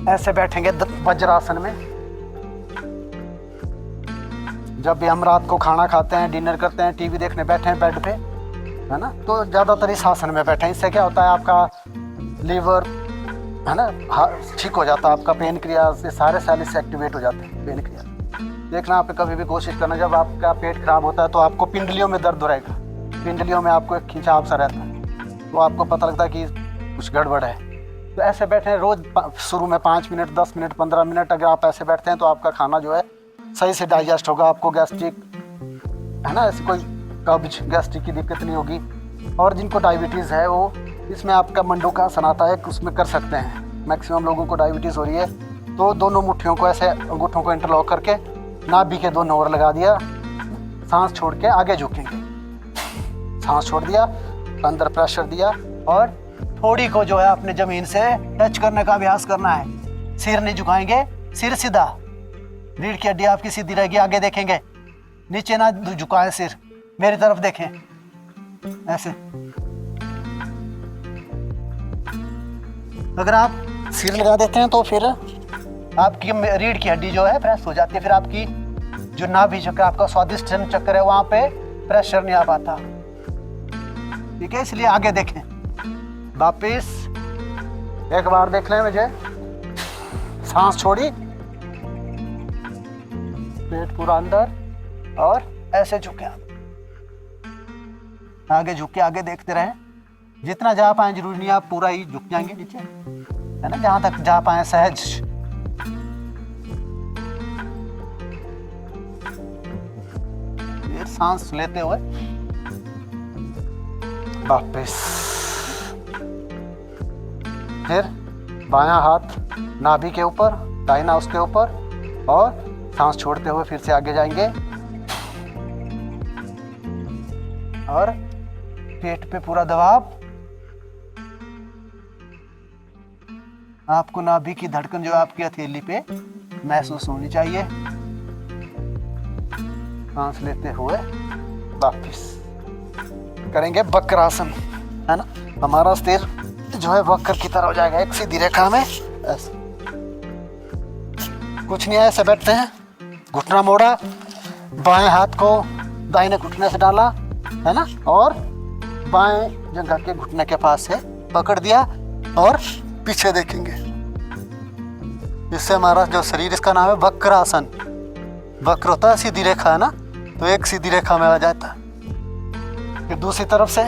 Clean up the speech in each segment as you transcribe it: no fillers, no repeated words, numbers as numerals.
ऐसे बैठेंगे वज्रासन में। जब भी हम रात को खाना खाते हैं, डिनर करते हैं, टीवी देखने बैठे हैं बेड पे, है ना, तो ज़्यादातर इस आसन में बैठे हैं। इससे क्या होता है, आपका लीवर, है ना, ठीक हो जाता है, आपका पेनक्रियाज से सारे सेल इससे एक्टिवेट हो जाते हैं। पेनक्रियाज देखना, आप कभी भी कोशिश करना, जब आपका पेट खराब होता है तो आपको पिंडलियों में दर्द रहेगा, पिंडलियों में आपको एक खिंचाव सा रहता है, तो आपको पता लगता है कि कुछ गड़बड़ है। तो ऐसे बैठे हैं रोज़, शुरू में 5 मिनट, 10 मिनट, 15 मिनट अगर आप ऐसे बैठते हैं तो आपका खाना जो है सही से डाइजेस्ट होगा, आपको गैस्ट्रिक, है ना, ऐसी कोई कब्ज, गैस्ट्रिक की दिक्कत नहीं होगी। और जिनको डायबिटीज़ है वो, इसमें आपका मंडूकासन आता है, उसमें कर सकते हैं। मैक्सिमम लोगों को डायबिटीज़ हो रही है तो दोनों मुट्ठियों को ऐसे, अंगूठों को इंटरलॉक करके नाभि के दोनों ओर लगा दिया, सांस छोड़ के आगे झुकेंगे, सांस छोड़ दिया, अंदर प्रेशर दिया, और थोड़ी को जो है अपने जमीन से टच करने का अभ्यास करना है। सिर नहीं झुकाएंगे, सिर सीधा, रीढ़ की हड्डी आपकी सीधी रहेगी, आगे देखेंगे, नीचे ना झुकाएं सिर, मेरी तरफ देखें ऐसे। अगर आप सिर लगा देते हैं तो फिर आपकी रीढ़ की हड्डी जो है प्रेस हो जाती है, फिर आपकी जो नाभि चक्र, आपका स्वादिष्टन चक्र है, वहां पे प्रेशर नहीं आ पाता। ठीक है, इसलिए आगे देखें। वापिस एक बार देख लें मुझे, सांस छोड़ी, पेट पूरा अंदर, और ऐसे झुके आप, आगे झुक के आगे देखते रहें। जितना जा पाए, जरूरी नहीं आप पूरा ही झुक जाएंगे नीचे, है ना, जहां तक जा पाए सहज। फिर सांस लेते हुए वापस, फिर बायां हाथ नाभि के ऊपर, दाहिना उसके ऊपर, और सांस छोड़ते हुए फिर से आगे जाएंगे, और पेट पे पूरा दबाव। आपको नाभि की धड़कन जो आपकी हथेली पे महसूस होनी चाहिए। सांस लेते हुए वापस करेंगे वक्रासन, है ना, हमारा सिर जो है वक्र की तरह हो जाएगा, एक सीधी रेखा में ऐसे। कुछ नहीं है, ऐसे बैठते हैं, घुटना मोड़ा, बाएं हाथ को दाहिने घुटने से डाला, है ना, और बाएं जंघा के घुटने के पास से पकड़ दिया, और पीछे देखेंगे। इससे हमारा जो शरीर, इसका नाम है वक्रासन। वक्र होता है सीधी रेखा, है ना, तो एक सीधी रेखा में आ जाता है। फिर दूसरी तरफ से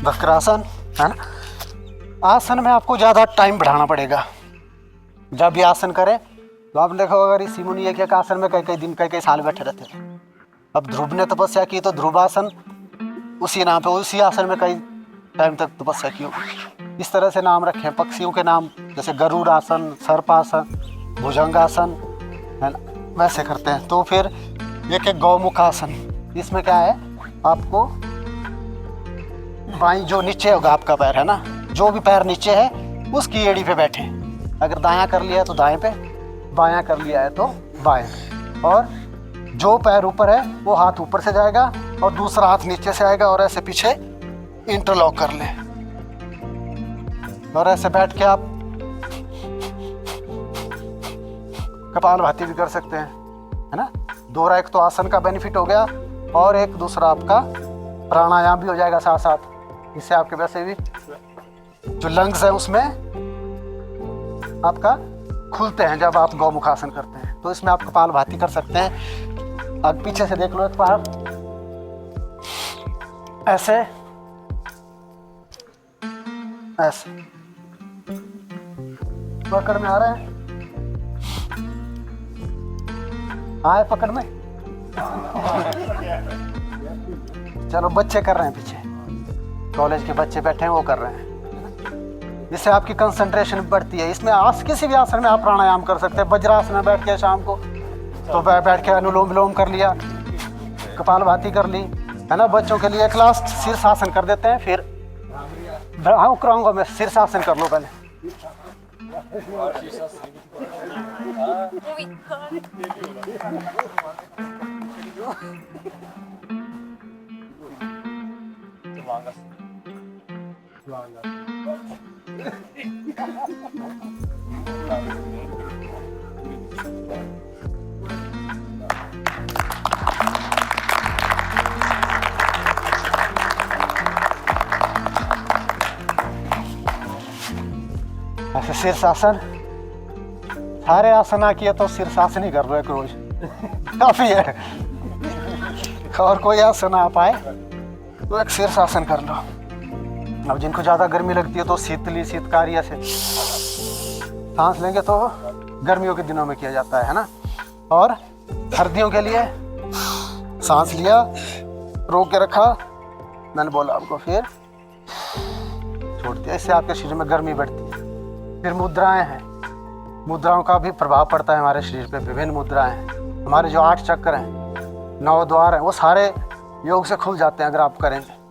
वक्रासन, है ना। आसन में आपको ज़्यादा टाइम बढ़ाना पड़ेगा। जब भी आसन करें तो आप देखो, अगर ऋषि मुनि एक एक आसन में कई कई दिन, कई कई साल बैठे रहते थे। अब ध्रुव ने तपस्या की तो ध्रुवासन, उसी नाम पे, उसी आसन में कई टाइम तक तपस्या की। इस तरह से नाम रखे हैं पक्षियों के नाम, जैसे गरुड़ आसन, सर्पासन, भुजंगासन, है ना, वैसे करते हैं। तो फिर एक एक गौमुख आसन, इसमें क्या है, आपको बाईं जो नीचे होगा आपका पैर, है ना, जो भी पैर नीचे है उसकी एड़ी पे बैठे। अगर दायां कर लिया है तो दाएं पे, बायां कर लिया है तो बाएं, और जो पैर ऊपर है वो हाथ ऊपर से जाएगा और दूसरा हाथ नीचे से आएगा, और ऐसे पीछे इंटरलॉक कर लें, और ऐसे बैठ के आप कपालभाति भी कर सकते हैं, है ना। दोहरा एक तो आसन का बेनिफिट हो गया, और एक दूसरा आपका प्राणायाम भी हो जाएगा साथ साथ। इससे आपके वैसे भी जो लंग्स है उसमें आपका खुलते हैं जब आप गौमुखासन करते हैं। तो इसमें आप कपालभाति कर सकते हैं। अब पीछे से देख लो एक बार, ऐसे ऐसे पकड़ में आ रहे हैं, आए पकड़ में। चलो, बच्चे कर रहे हैं, पीछे कॉलेज के बच्चे बैठे हैं, वो कर रहे हैं। जिससे आपकी कंसंट्रेशन बढ़ती है। इसमें किसी भी आसन में आप प्राणायाम कर सकते हैं। वज्रासन में बैठ के शाम को तो बैठ के अनुलोम विलोम कर लिया, कपालभाति कर ली, है ना। बच्चों के लिए एक लास्ट शीर्षासन कर देते हैं, फिर हाँ कराऊंगा मैं, शीर्षासन कर लो पहले। ऐसे शीर्षासन, सारे आसना किए तो शीर्षासन ही कर लो एक रोज काफी है। और कोई आसन ना आ पाए तो एक शीर्षासन कर लो। अब जिनको ज्यादा गर्मी लगती है तो शीतली शीतकारी ऐसे सांस लेंगे तो गर्मियों के दिनों में किया जाता है ना। और सर्दियों के लिए सांस लिया, रोक के रखा, मैंने बोला आपको, फिर छोड़ दिया। इससे आपके शरीर में गर्मी बढ़ती है। फिर मुद्राएं हैं, मुद्राओं का भी प्रभाव पड़ता है हमारे शरीर पे। विभिन्न मुद्राएं हैं, हमारे जो 8 चक्र हैं, 9 द्वार हैं, वो सारे योग से खुल जाते हैं अगर आप करेंगे।